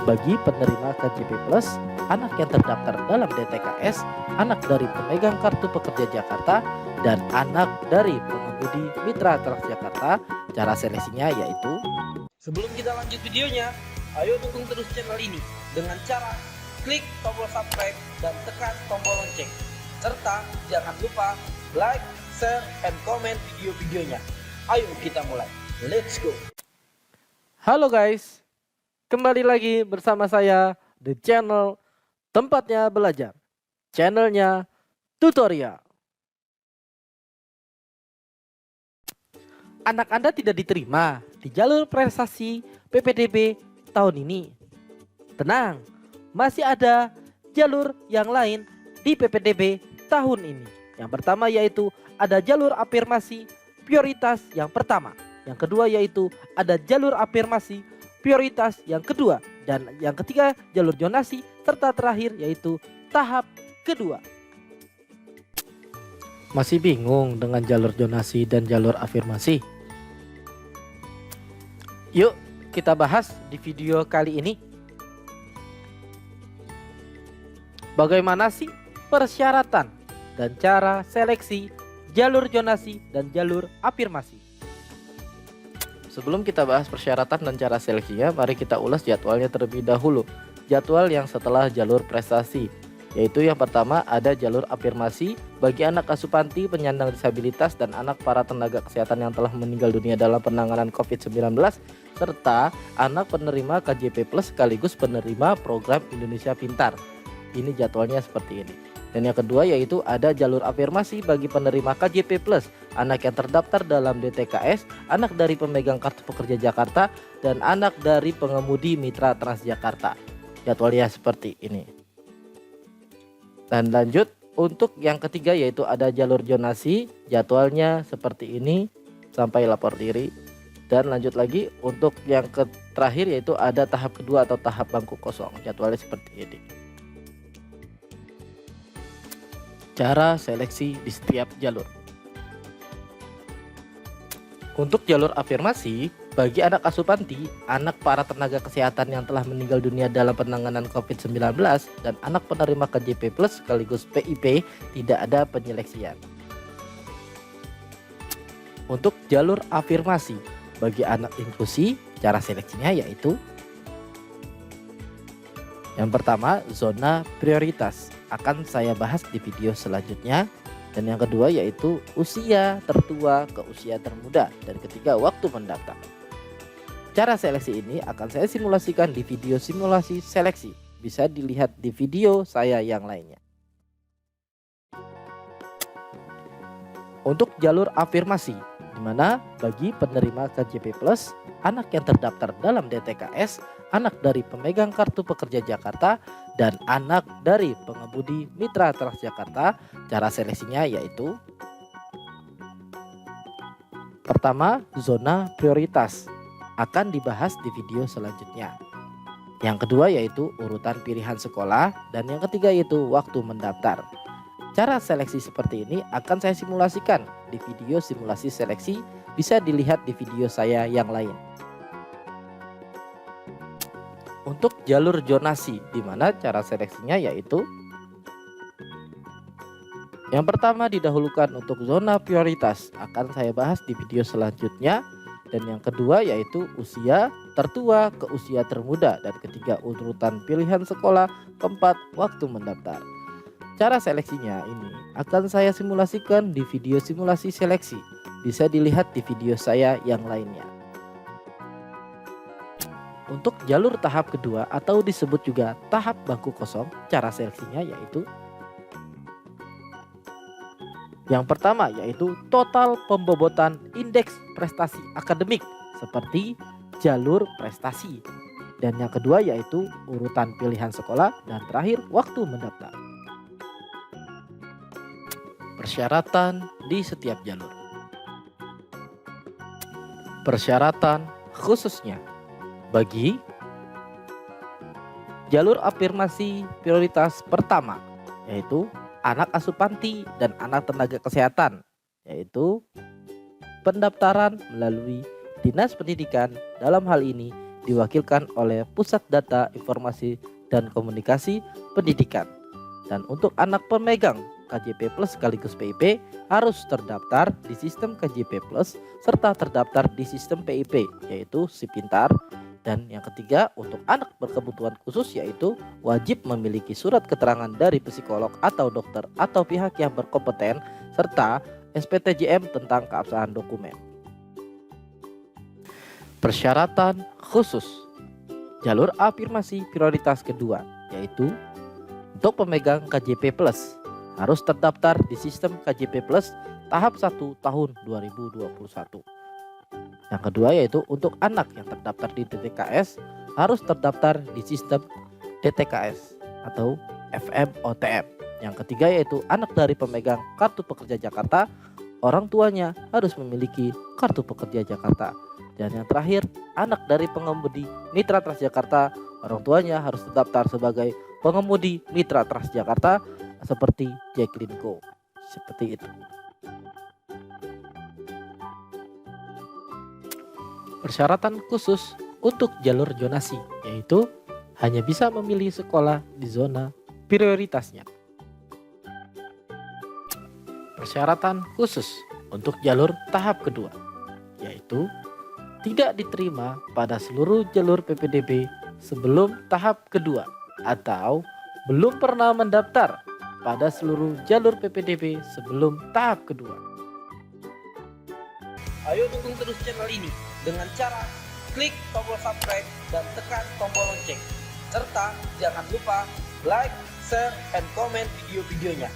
bagi penerima KJP Plus, anak yang terdaftar dalam DTKS, anak dari pemegang kartu pekerja Jakarta, dan anak dari pengemudi Mitra Transjakarta. Cara seleksinya yaitu, sebelum kita lanjut videonya, ayo dukung terus channel ini dengan cara klik tombol subscribe dan tekan tombol lonceng. Serta jangan lupa like, share, and comment video-videonya. Ayo kita mulai. Let's go. halo guys, kembali lagi bersama saya di channel tempatnya belajar, channelnya tutorial. Anak Anda tidak diterima di jalur prestasi PPDB tahun ini. Tenang, masih ada jalur yang lain di PPDB tahun ini. Yang pertama yaitu ada jalur afirmasi prioritas yang pertama. Yang kedua yaitu ada jalur afirmasi prioritas yang kedua. Dan yang ketiga jalur zonasi. Serta terakhir yaitu tahap kedua. Masih bingung dengan jalur zonasi dan jalur afirmasi? Yuk kita bahas di video kali ini. Bagaimana sih persyaratan dan cara seleksi jalur zonasi dan jalur afirmasi? Sebelum kita bahas persyaratan dan cara seleksinya, mari kita ulas jadwalnya terlebih dahulu. Jadwal yang setelah jalur prestasi, yaitu yang pertama ada jalur afirmasi bagi anak asuh panti, penyandang disabilitas, dan anak para tenaga kesehatan yang telah meninggal dunia dalam penanganan COVID-19, serta anak penerima KJP Plus sekaligus penerima program Indonesia Pintar. Ini jadwalnya seperti ini. Dan yang kedua yaitu ada jalur afirmasi bagi penerima KJP Plus, anak yang terdaftar dalam DTKS, anak dari pemegang kartu pekerja Jakarta, dan anak dari pengemudi Mitra Transjakarta. Jadwalnya seperti ini. Dan lanjut untuk yang ketiga yaitu ada jalur zonasi, jadwalnya seperti ini sampai lapor diri. Dan lanjut lagi untuk yang terakhir yaitu ada tahap kedua atau tahap bangku kosong, jadwalnya seperti ini. Cara seleksi di setiap jalur. Untuk jalur afirmasi bagi anak asuh panti, anak para tenaga kesehatan yang telah meninggal dunia dalam penanganan COVID-19, dan anak penerima KJP Plus sekaligus PIP, tidak ada penyeleksian. Untuk jalur afirmasi bagi anak inklusi, cara seleksinya yaitu yang pertama zona prioritas, akan saya bahas di video selanjutnya. Dan yang kedua yaitu usia tertua ke usia termuda. Dan ketiga waktu mendaftar. Cara seleksi ini akan saya simulasikan di video simulasi seleksi. Bisa dilihat di video saya yang lainnya. Untuk jalur afirmasi, di mana bagi penerima KJP Plus, anak yang terdaftar dalam DTKS, anak dari pemegang kartu pekerja Jakarta, dan anak dari pengemudi Mitra Transjakarta. Cara seleksinya yaitu pertama, zona prioritas, akan dibahas di video selanjutnya. Yang kedua yaitu urutan pilihan sekolah, dan yang ketiga yaitu waktu mendaftar. Cara seleksi seperti ini akan saya simulasikan di video simulasi seleksi, bisa dilihat di video saya yang lain. Untuk jalur zonasi, di mana cara seleksinya yaitu yang pertama didahulukan untuk zona prioritas, akan saya bahas di video selanjutnya. Dan yang kedua yaitu usia tertua ke usia termuda, dan ketiga urutan pilihan sekolah, keempat waktu mendaftar. Cara seleksinya ini akan saya simulasikan di video simulasi seleksi, bisa dilihat di video saya yang lainnya. Untuk jalur tahap kedua atau disebut juga tahap bangku kosong, cara seleksinya yaitu yang pertama yaitu total pembobotan indeks prestasi akademik seperti jalur prestasi. Dan yang kedua yaitu urutan pilihan sekolah, dan terakhir waktu mendaftar. Persyaratan di setiap jalur. Persyaratan khususnya bagi jalur afirmasi prioritas pertama yaitu anak asuh panti dan anak tenaga kesehatan, yaitu pendaftaran melalui Dinas Pendidikan, dalam hal ini diwakilkan oleh Pusat Data Informasi dan Komunikasi Pendidikan. Dan untuk anak pemegang KJP Plus sekaligus PIP harus terdaftar di sistem KJP Plus serta terdaftar di sistem PIP yaitu Si Pintar. Dan yang ketiga, untuk anak berkebutuhan khusus yaitu wajib memiliki surat keterangan dari psikolog atau dokter atau pihak yang berkompeten serta SPTJM tentang keabsahan dokumen. Persyaratan khusus jalur afirmasi prioritas kedua yaitu untuk pemegang KJP Plus harus terdaftar di sistem KJP Plus tahap 1 tahun 2021. Yang kedua yaitu untuk anak yang terdaftar di DTKS harus terdaftar di sistem DTKS atau FMOTM. Yang ketiga yaitu anak dari pemegang Kartu Pekerja Jakarta, orang tuanya harus memiliki Kartu Pekerja Jakarta. Dan yang terakhir, anak dari pengemudi Mitra Transjakarta, orang tuanya harus terdaftar sebagai pengemudi Mitra Transjakarta seperti Jaklingko. Seperti itu. Persyaratan khusus untuk jalur zonasi yaitu hanya bisa memilih sekolah di zona prioritasnya. Persyaratan khusus untuk jalur tahap kedua yaitu tidak diterima pada seluruh jalur PPDB sebelum tahap kedua atau belum pernah mendaftar pada seluruh jalur PPDB sebelum tahap kedua. Ayo dukung terus channel ini dengan cara klik tombol subscribe dan tekan tombol lonceng. Serta jangan lupa like, share, and komen video-videonya.